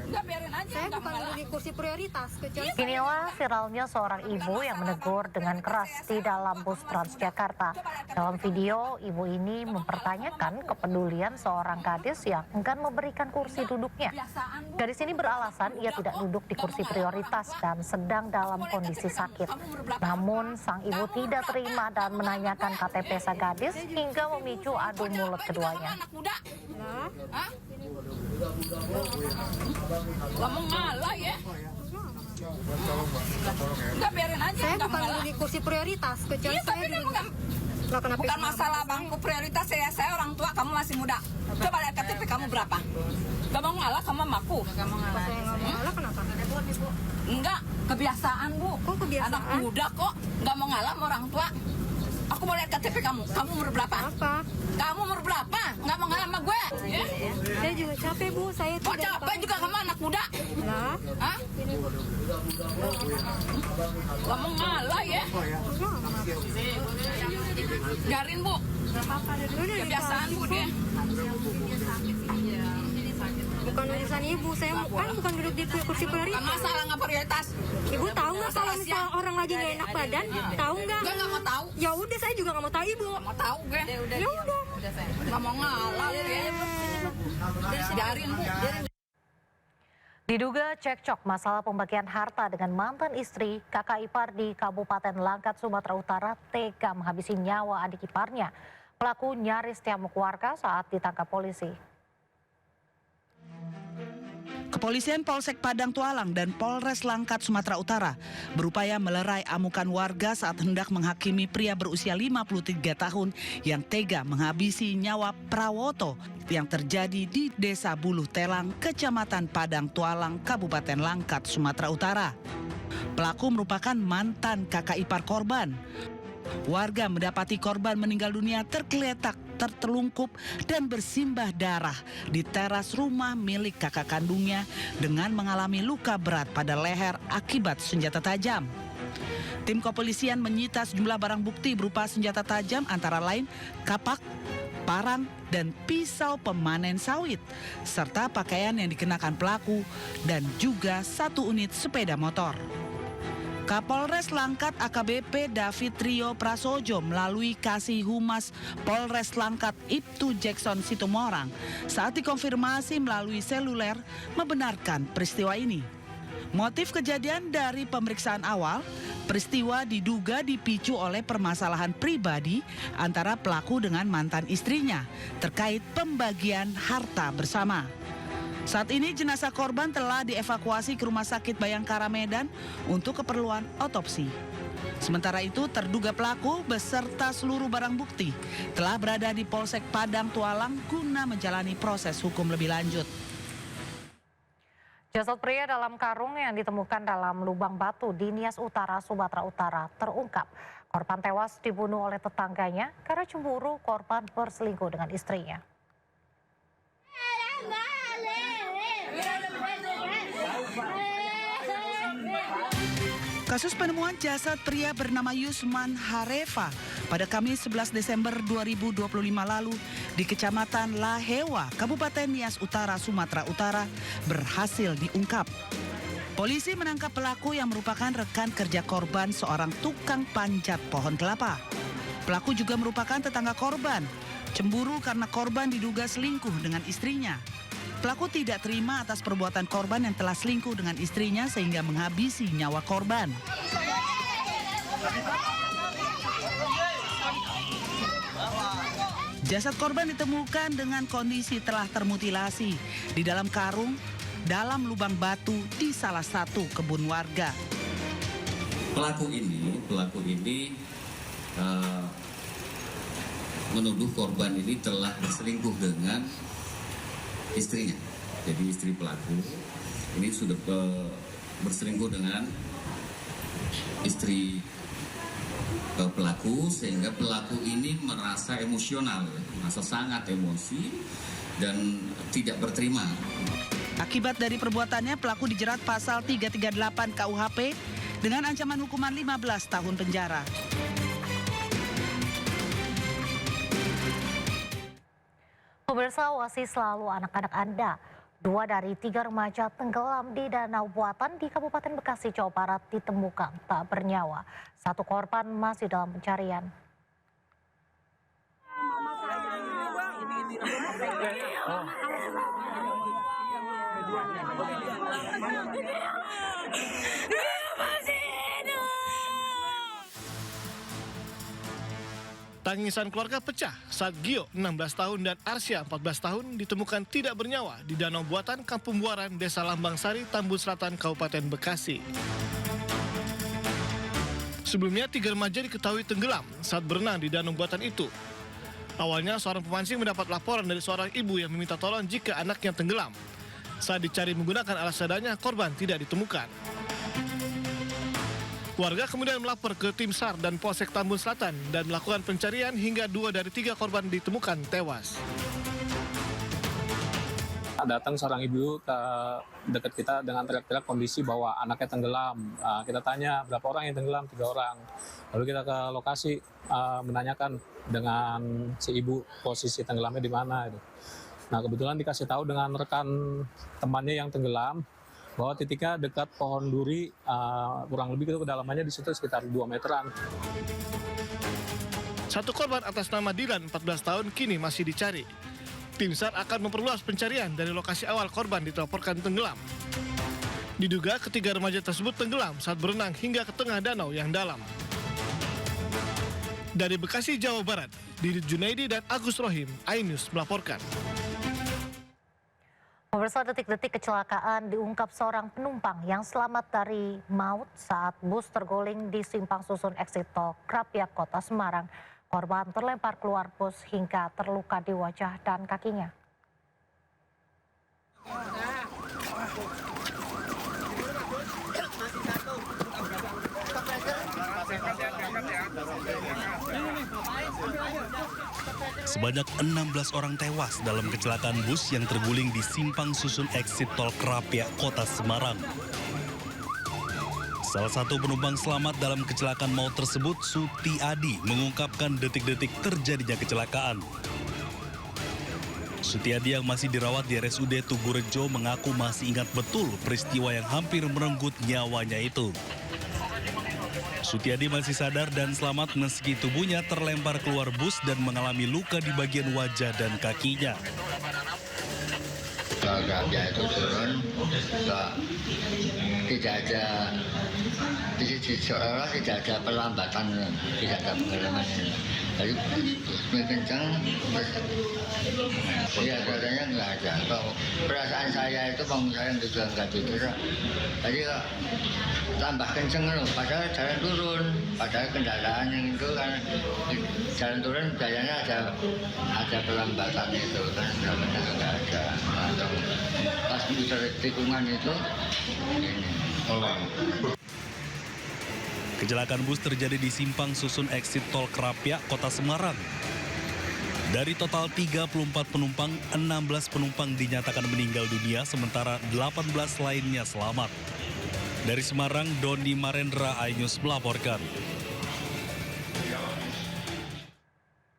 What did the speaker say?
Enggak, biarin aja. Saya bukan duduk di kursi prioritas, kecuali Inilah viralnya seorang ibu yang menegur dengan keras di dalam bus Transjakarta. Dalam video, ibu ini mempertanyakan kepedulian seorang gadis yang enggan memberikan kursi duduknya. Gadis ini beralasan ia tidak duduk di kursi prioritas dan sedang dalam kondisi sakit. Namun, sang ibu tidak terima dan menanyakan KTP sang gadis hingga memicu adu mulut keduanya. Hah? Gak mau ngalah ya? Enggak, biarin aja. saya bukan duduk di kursi prioritas, kecuali Iya, tapi saya ini duduk. bukan Lah, kenapa bukan ibu masalah bangku prioritas saya orang tua, kamu masih muda. Coba lihat KTP kamu berapa? Gak mau ngalah sama mamaku? Saya nggak mau ngalah, kenapa? Enggak, kebiasaan bu. Kok kebiasaan? Anak muda kok nggak mau ngalah sama orang tua. Aku mau lihat KTP kamu. Kamu umur berapa? Apa? Kamu umur berapa? Nggak mau ngalah sama gue? Ya? Saya juga capek, Bu. Saya Kok tidak capek juga kamu anak muda? Lah, Hah? Gak mau ngalah ya? Biarin bu. Kebiasaan bu dia. bukan urusan ibu. Saya kan bukan duduk di kursi Kan prioritas. masalah nggak prioritas. Ibu tahu nggak kalau Masalah misal orang lagi nggak enak badan? Tahu nggak? Gue nggak mau tahu. Ya udah, saya juga nggak mau tahu, Ibu. Nggak mau tahu gue. Ya udah. Nggak mau ngalah ya. Biarin bu. Diduga cekcok masalah pembagian harta dengan mantan istri, kakak ipar di Kabupaten Langkat, Sumatera Utara tega menghabisi nyawa adik iparnya. Pelaku nyaris diamuk warga saat ditangkap polisi. Kepolisian Polsek Padang Tualang dan Polres Langkat, Sumatera Utara berupaya melerai amukan warga saat hendak menghakimi pria berusia 53 tahun yang tega menghabisi nyawa Prawoto yang terjadi di Desa Buluh Telang, Kecamatan Padang Tualang, Kabupaten Langkat, Sumatera Utara. Pelaku merupakan mantan kakak ipar korban. Warga mendapati korban meninggal dunia tergeletak, tertelungkup dan bersimbah darah di teras rumah milik kakak kandungnya dengan mengalami luka berat pada leher akibat senjata tajam. Tim kepolisian menyita sejumlah barang bukti berupa senjata tajam antara lain kapak, parang, dan pisau pemanen sawit, serta pakaian yang dikenakan pelaku dan juga 1 unit sepeda motor. Kapolres Langkat AKBP David Trio Prasojo melalui Kasih Humas Polres Langkat Ibtu Jackson Situmorang saat dikonfirmasi melalui seluler membenarkan peristiwa ini. Motif kejadian dari pemeriksaan awal, peristiwa diduga dipicu oleh permasalahan pribadi antara pelaku dengan mantan istrinya terkait pembagian harta bersama. Saat ini jenazah korban telah dievakuasi ke Rumah Sakit Bayangkara Medan untuk keperluan otopsi. Sementara itu terduga pelaku beserta seluruh barang bukti telah berada di Polsek Padang Tualang guna menjalani proses hukum lebih lanjut. Jasad pria dalam karung yang ditemukan dalam lubang batu di Nias Utara, Sumatera Utara terungkap. Korban tewas dibunuh oleh tetangganya karena cemburu korban berselingkuh dengan istrinya. Kasus penemuan jasad pria bernama Yusman Hareva pada Kamis 11 Desember 2025 lalu di Kecamatan Lahewa, Kabupaten Nias Utara, Sumatera Utara berhasil diungkap. Polisi menangkap pelaku yang merupakan rekan kerja korban, seorang tukang panjat pohon kelapa. Pelaku juga merupakan tetangga korban. Cemburu karena korban diduga selingkuh dengan istrinya. Pelaku tidak terima atas perbuatan korban yang telah selingkuh dengan istrinya sehingga menghabisi nyawa korban. Jasad korban ditemukan dengan kondisi telah termutilasi di dalam karung dalam lubang batu di salah satu kebun warga. Pelaku ini menuduh korban ini telah berselingkuh dengan istrinya. Jadi istri pelaku ini sudah berselingkuh dengan istri pelaku, sehingga pelaku ini merasa emosional, merasa sangat emosi dan tidak berterima. Akibat dari perbuatannya, pelaku dijerat pasal 338 KUHP dengan ancaman hukuman 15 tahun penjara. Pemirsa, awasi selalu anak-anak Anda. 2 dari 3 remaja tenggelam di danau buatan di Kabupaten Bekasi, Jawa Barat ditemukan tak bernyawa. 1 korban masih dalam pencarian. Tangisan keluarga pecah saat Gio 16 tahun dan Arsya 14 tahun ditemukan tidak bernyawa di danau buatan Kampung Buaran, Desa Lambang Sari, Tambun Selatan, Kabupaten Bekasi. Sebelumnya 3 remaja diketahui tenggelam saat berenang di danau buatan itu. Awalnya seorang pemancing mendapat laporan dari seorang ibu yang meminta tolong jika anaknya tenggelam. Saat dicari menggunakan alat seadanya, korban tidak ditemukan. Warga kemudian melapor ke tim SAR dan Polsek Tambun Selatan dan melakukan pencarian hingga 2 dari 3 korban ditemukan tewas. Datang seorang ibu ke dekat kita dengan teriak-teriak kondisi bahwa anaknya tenggelam. Kita tanya berapa orang yang tenggelam, 3 orang. Lalu kita ke lokasi menanyakan dengan si ibu posisi tenggelamnya di mana. Nah, kebetulan dikasih tahu dengan rekan temannya yang tenggelam bahwa titiknya dekat pohon duri, kurang lebih itu kedalamannya di situ sekitar 2 meteran. 1 korban atas nama Dilan 14 tahun kini masih dicari. Tim SAR akan memperluas pencarian dari lokasi awal korban dilaporkan tenggelam. Diduga ketiga remaja tersebut tenggelam saat berenang hingga ke tengah danau yang dalam. Dari Bekasi, Jawa Barat, Didit Junaidi dan Agus Rohim, iNews melaporkan. Pemirsa, detik-detik kecelakaan diungkap seorang penumpang yang selamat dari maut saat bus terguling di simpang susun exit tol Krapyak, Kota Semarang. Korban terlempar keluar bus hingga terluka di wajah dan kakinya. Sebanyak 16 orang tewas dalam kecelakaan bus yang terguling di simpang susun exit tol Krapyak, Kota Semarang. Salah satu penumpang selamat dalam kecelakaan maut tersebut, Suti Adi, mengungkapkan detik-detik terjadinya kecelakaan. Suti Adi yang masih dirawat di RSUD Tugurejo mengaku masih ingat betul peristiwa yang hampir merenggut nyawanya itu. Sutiadi masih sadar dan selamat meski tubuhnya terlempar keluar bus dan mengalami luka di bagian wajah dan kakinya. Krapyak itu turun, tidak ada perlambatan, tidak ada pengalaman. Jadi kencang, ya katanya nggak ada. Kalau perasaan saya itu bangun saya juga nggak tidur. Jadi tambah kenceng loh, padahal jalan turun, padahal kendaraan yang itu kan jalan turun biasanya ada perlambatan itu kan, namanya nggak ada. Atau pas muter tikungan itu ini. Kecelakaan bus terjadi di simpang susun exit tol Krapyak, Kota Semarang. Dari total 34 penumpang, 16 penumpang dinyatakan meninggal dunia, sementara 18 lainnya selamat. Dari Semarang, Doni Marendra, iNews melaporkan.